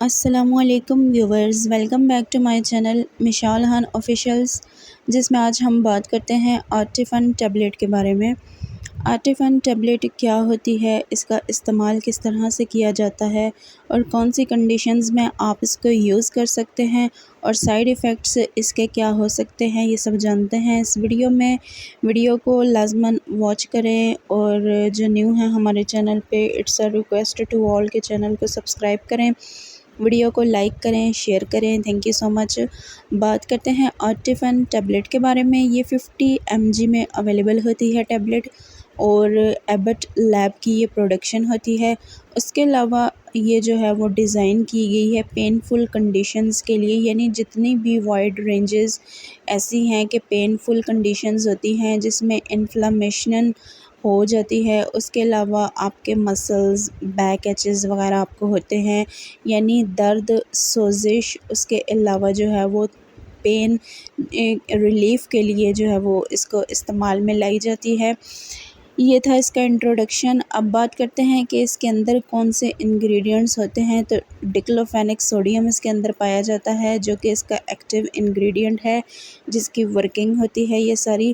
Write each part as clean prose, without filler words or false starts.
अस्सलामुअलैकुम viewers, welcome back to my channel Mishal Khan officials, जिसमें आज हम बात करते हैं आर्टिफन टैबलेट के बारे में। आर्टिफन टैबलेट क्या होती है, इसका इस्तेमाल किस तरह से किया जाता है और कौन सी कंडीशंस में आप इसको यूज़ कर सकते हैं और साइड इफ़ेक्ट्स इसके क्या हो सकते हैं, ये सब जानते हैं इस वीडियो में। वीडियो को लाज़मन वॉच करें और जो न्यू है हमारे चैनल पे, it's a request to all के चैनल को सब्सक्राइब करें, वीडियो को लाइक करें, शेयर करें। Thank you so much. बात करते हैं आर्टिफन टैबलेट के बारे में। ये 50 mg में अवेलेबल होती है टैबलेट और एबट लैब की ये प्रोडक्शन होती है। उसके अलावा ये जो है वो डिज़ाइन की गई है पेनफुल कंडीशंस के लिए, यानी जितनी भी वाइड रेंजेस ऐसी हैं कि पेनफुल कंडीशंस होती हैं जिसमें इन्फ्लेमेशन हो जाती है। उसके अलावा आपके मसल्स, बैक एचेस वगैरह आपको होते हैं, यानी दर्द, सोजिश, उसके अलावा जो है वो पेन रिलीफ़ के लिए जो है वो इसको इस्तेमाल में लाई जाती है। ये था इसका इंट्रोडक्शन। अब बात करते हैं कि इसके अंदर कौन से इंग्रेडिएंट्स होते हैं। तो डिक्लोफेनेक सोडियम इसके अंदर पाया जाता है, जो कि इसका एक्टिव इंग्रेडिएंट है, जिसकी वर्किंग होती है ये सारी।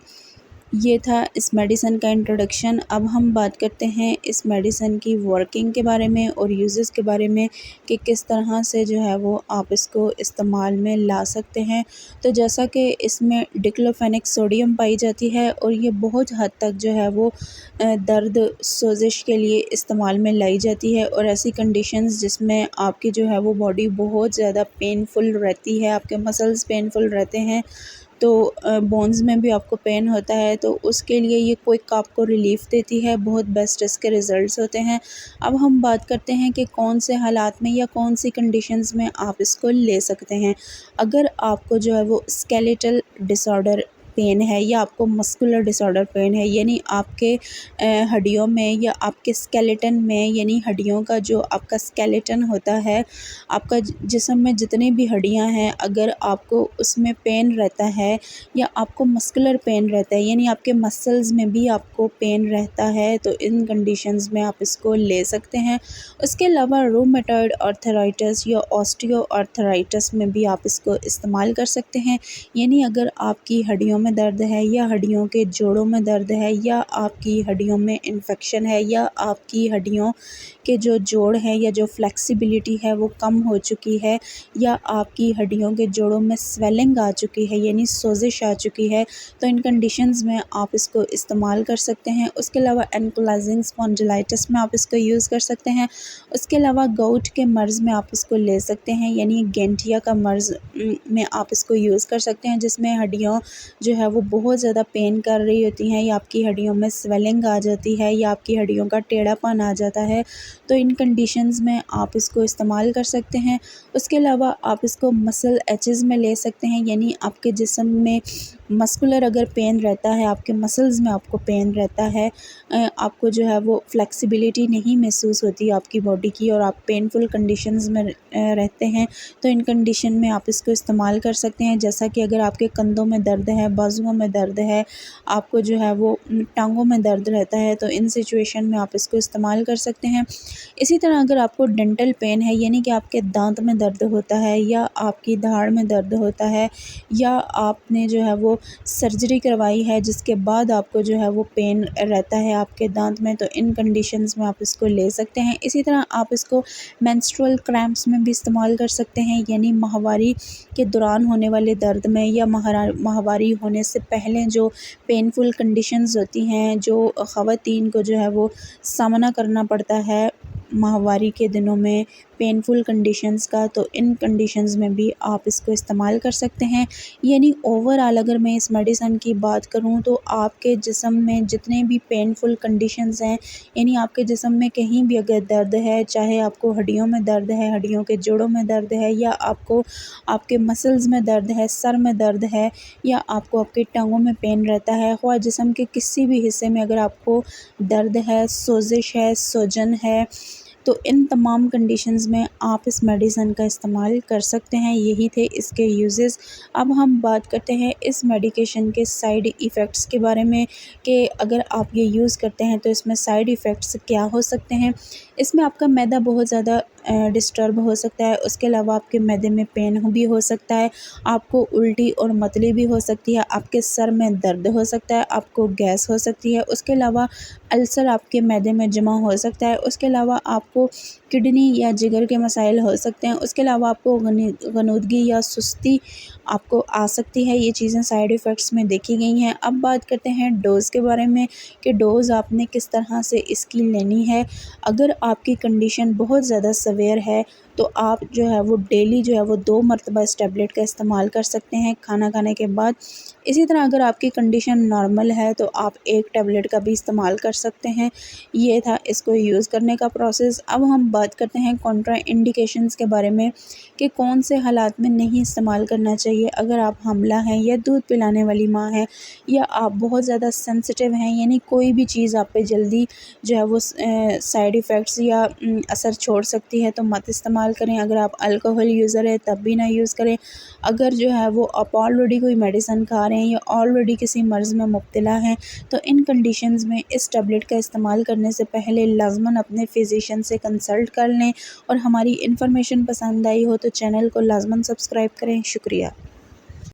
ये था इस मेडिसिन का इंट्रोडक्शन। अब हम बात करते हैं इस मेडिसिन की वर्किंग के बारे में और यूजेस के बारे में कि किस तरह से जो है वो आप इसको इस्तेमाल में ला सकते हैं। तो जैसा कि इसमें डिक्लोफेनेक सोडियम पाई जाती है और ये बहुत हद तक जो है वो दर्द, सोजिश के लिए इस्तेमाल में लाई जाती है और ऐसी कंडीशंस जिसमें आपकी जो है वो बॉडी बहुत ज़्यादा पेनफुल रहती है, आपके मसल्स पेनफुल रहते हैं, तो बोन्स में भी आपको पेन होता है, तो उसके लिए ये क्विक आपको रिलीफ़ देती है। बहुत बेस्ट इसके रिज़ल्ट्स होते हैं। अब हम बात करते हैं कि कौन से हालात में या कौन सी कंडीशंस में आप इसको ले सकते हैं। अगर आपको जो है वो स्केलेटल डिसऑर्डर पेन है या आपको मस्कुलर डिसऑर्डर पेन है, यानी आपके हड्डियों में या आपके स्केलेटन में, यानी हड्डियों का जो आपका स्केलेटन होता है, आपका जिस्म में जितनी भी हड्डियां हैं, अगर आपको उसमें पेन रहता है या आपको मस्कुलर पेन रहता है, यानी आपके मसल्स में भी आपको पेन रहता है, तो इन कंडीशंस में आप इसको ले सकते हैं। उसके अलावा रूमेटॉइड आर्थराइटिस या ऑस्टियो आर्थराइटिस में भी आप इसको इस्तेमाल कर सकते हैं, यानी अगर आपकी हड्डियों में दर्द है या हड्डियों के जोड़ों में दर्द है या आपकी हड्डियों में इन्फेक्शन है या आपकी हड्डियों के जो जोड़ हैं या जो फ्लेक्सिबिलिटी है वो कम हो चुकी है या आपकी हड्डियों के जोड़ों में स्वेलिंग आ चुकी है, यानी सोजिश आ चुकी है, तो इन कंडीशंस में आप इसको इस्तेमाल कर सकते हैं। उसके अलावा एंक्लाइजिंग स्पॉन्डिलाइटिस में आप इसको यूज़ कर सकते हैं। उसके अलावा गाउट के मर्ज़ में आप इसको ले सकते हैं, यानी गेंठिया का मर्ज़ में आप इसको यूज़ कर सकते हैं, जिसमें हड्डियों जो है वो बहुत ज़्यादा पेन कर रही होती हैं या आपकी हड्डियों में स्वेलिंग आ जाती है या आपकी हड्डियों का टेढ़ापन आ जाता है, तो इन कंडीशंस में आप इसको इस्तेमाल कर सकते हैं। उसके अलावा आप इसको मसल एचेज़ में ले सकते हैं, यानी आपके जिस्म में मस्कुलर अगर पेन रहता है, आपके मसल्स में आपको पेन रहता है, आपको जो है वो फ्लेक्सिबिलिटी नहीं महसूस होती आपकी बॉडी की और आप पेनफुल कंडीशंस में रहते हैं, तो इन कंडीशन में आप इसको इस्तेमाल कर सकते हैं। जैसा कि अगर आपके कंधों में दर्द है, बाजुओं में दर्द है, आपको जो है वो टांगों में दर्द रहता है, तो इन सिचुएशन में आप इसको इस्तेमाल कर सकते हैं। इसी तरह अगर आपको डेंटल पेन है, यानी कि आपके दांत में दर्द होता है या आपकी दाढ़ में दर्द होता है या आपने जो है वो सर्जरी करवाई है जिसके बाद आपको जो है वो पेन रहता है आपके दांत में, तो इन कंडीशंस में आप इसको ले सकते हैं। इसी तरह आप इसको मेंस्ट्रुअल क्रैम्प्स में भी इस्तेमाल कर सकते हैं, यानी माहवारी के दौरान होने वाले दर्द में या माहवारी होने से पहले जो पेनफुल कंडीशंस होती हैं, जो ख़वातीन को जो है वो सामना करना पड़ता है माहवारी के दिनों में पेनफुल कंडीशंस का, तो इन कंडीशंस में भी आप इसको इस्तेमाल कर सकते हैं। यानी ओवरऑल अगर मैं इस मेडिसिन की बात करूं तो आपके जिस्म में जितने भी पेनफुल कंडीशंस हैं, यानी आपके जिस्म में कहीं भी अगर दर्द है, चाहे आपको हड्डियों में दर्द है, हड्डियों के जोड़ों में दर्द है या आपको आपके मसल्स में दर्द है, सर में दर्द है या आपको आपकी टांगों में पेन रहता है, ख्वाह जिस्म के किसी भी हिस्से में अगर आपको दर्द है, सोजिश है, सूजन है, तो इन तमाम कंडीशंस में आप इस मेडिसिन का इस्तेमाल कर सकते हैं। यही थे इसके यूजेस। अब हम बात करते हैं इस मेडिकेशन के साइड इफ़ेक्ट्स के बारे में कि अगर आप ये यूज़ करते हैं तो इसमें साइड इफ़ेक्ट्स क्या हो सकते हैं। इसमें आपका मैदा बहुत ज़्यादा डिस्टर्ब हो सकता है। उसके अलावा आपके मैदे में पेन भी हो सकता है, आपको उल्टी और मतली भी हो सकती है, आपके सर में दर्द हो सकता है, आपको गैस हो सकती है। उसके अलावा अल्सर आपके मैदे में जमा हो सकता है। उसके अलावा आपको किडनी या जिगर के मसाइल हो सकते हैं। उसके अलावा आपको गनुदगी या सुस्ती आपको आ सकती है। ये चीज़ें साइड इफ़ेक्ट्स में देखी गई हैं। अब बात करते हैं डोज़ के बारे में कि डोज़ आपने किस तरह से इसकी लेनी है। अगर आपकी कंडीशन बहुत ज़्यादा सवेयर है तो आप जो है वो डेली जो है वो 2 मरतबा इस टैबलेट का इस्तेमाल कर सकते हैं खाना खाने के बाद। इसी तरह अगर आपकी कंडीशन नॉर्मल है तो आप 1 टैबलेट का भी इस्तेमाल कर सकते हैं। ये था इसको यूज़ करने का प्रोसेस। अब हम बात करते हैं कॉन्ट्रा इंडिकेशंस के बारे में कि कौन से हालात में नहीं इस्तेमाल करना चाहिए। अगर आप हमला हैं या दूध पिलाने वाली माँ हैं या आप बहुत ज़्यादा सेंसिटिव हैं, यानी कोई भी चीज़ आप पे जल्दी जो है वो साइड इफ़ेक्ट्स या असर छोड़ सकती है तो मत इस्तेमाल करें। अगर आप अल्कोहल यूज़र है तब भी ना यूज़ करें। अगर जो है वो आप ऑलरेडी कोई मेडिसिन खा रहे हैं या ऑलरेडी किसी मर्ज़ में मुब्तला हैं तो इन कंडीशंस में इस टैबलेट का इस्तेमाल करने से पहले लाज़मन अपने फ़िज़िशियन से कंसल्ट कर लें। और हमारी इन्फॉर्मेशन पसंद आई हो तो चैनल को लाज़मन सब्सक्राइब करें। शुक्रिया।